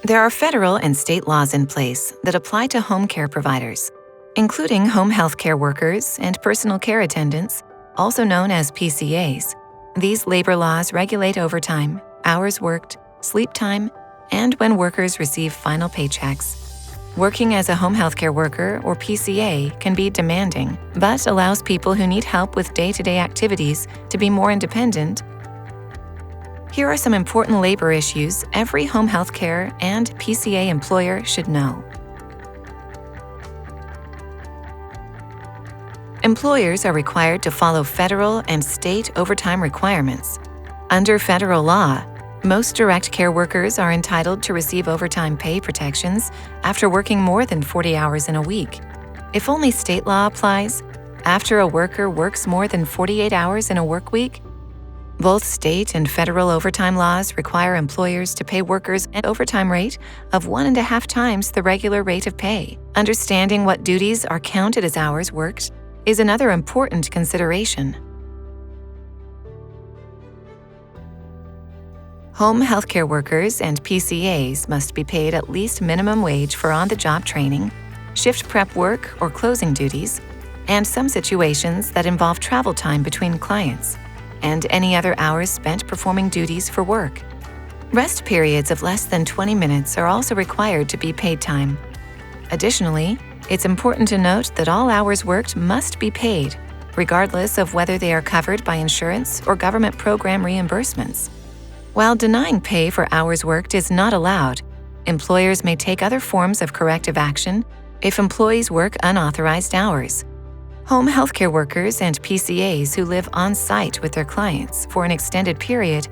There are federal and state laws in place that apply to home care providers, including home health care workers and personal care attendants, also known as PCAs. These labor laws regulate overtime, hours worked, sleep time, and when workers receive final paychecks. Working as a home health care worker or PCA can be demanding, but allows people who need help with day-to-day activities to be more independent. Here are some important labor issues every home health care and PCA employer should know. Employers are required to follow federal and state overtime requirements. Under federal law, most direct care workers are entitled to receive overtime pay protections after working more than 40 hours in a week. If only state law applies, after a worker works more than 48 hours in a work week, both state and federal overtime laws require employers to pay workers an overtime rate of 1.5 times the regular rate of pay. Understanding what duties are counted as hours worked is another important consideration. Home healthcare workers and PCAs must be paid at least minimum wage for on-the-job training, shift prep work or closing duties, and some situations that involve travel time between clients, and any other hours spent performing duties for work. Rest periods of less than 20 minutes are also required to be paid time. Additionally, it's important to note that all hours worked must be paid, regardless of whether they are covered by insurance or government program reimbursements. While denying pay for hours worked is not allowed, employers may take other forms of corrective action if employees work unauthorized hours. Home healthcare workers and PCAs who live on-site with their clients for an extended period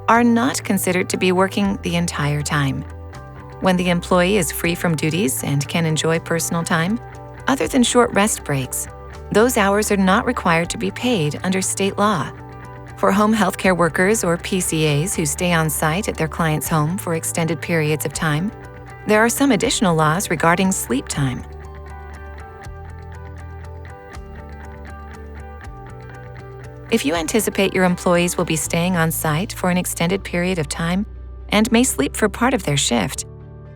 are not considered to be working the entire time. When the employee is free from duties and can enjoy personal time, other than short rest breaks, those hours are not required to be paid under state law. For home healthcare workers or PCAs who stay on-site at their client's home for extended periods of time, there are some additional laws regarding sleep time. If you anticipate your employees will be staying on-site for an extended period of time and may sleep for part of their shift,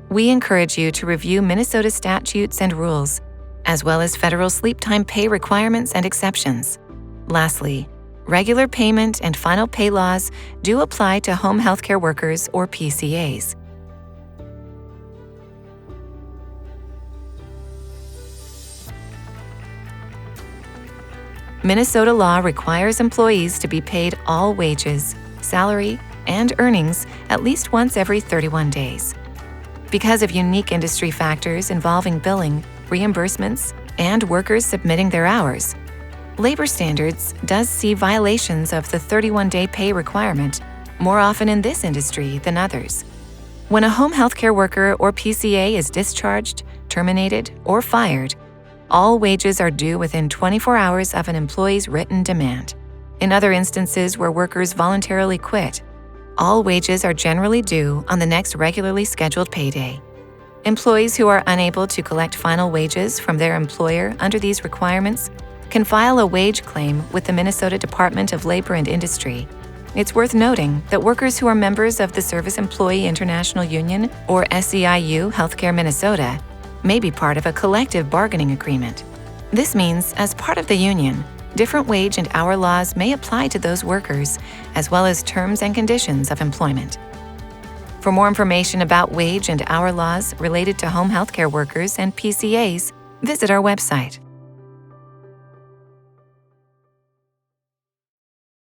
we encourage you to review Minnesota statutes and rules, as well as federal sleep time pay requirements and exceptions. Lastly, regular payment and final pay laws do apply to home healthcare workers or PCAs. Minnesota law requires employees to be paid all wages, salary, and earnings at least once every 31 days. Because of unique industry factors involving billing, reimbursements, and workers submitting their hours, Labor Standards does see violations of the 31-day pay requirement more often in this industry than others. When a home healthcare worker or PCA is discharged, terminated, or fired, all wages are due within 24 hours of an employee's written demand. In other instances where workers voluntarily quit, all wages are generally due on the next regularly scheduled payday. Employees who are unable to collect final wages from their employer under these requirements can file a wage claim with the Minnesota Department of Labor and Industry. It's worth noting that workers who are members of the Service Employee International Union, or SEIU Healthcare Minnesota, may be part of a collective bargaining agreement. This means, as part of the union, different wage and hour laws may apply to those workers, as well as terms and conditions of employment. For more information about wage and hour laws related to home healthcare workers and PCAs, visit our website.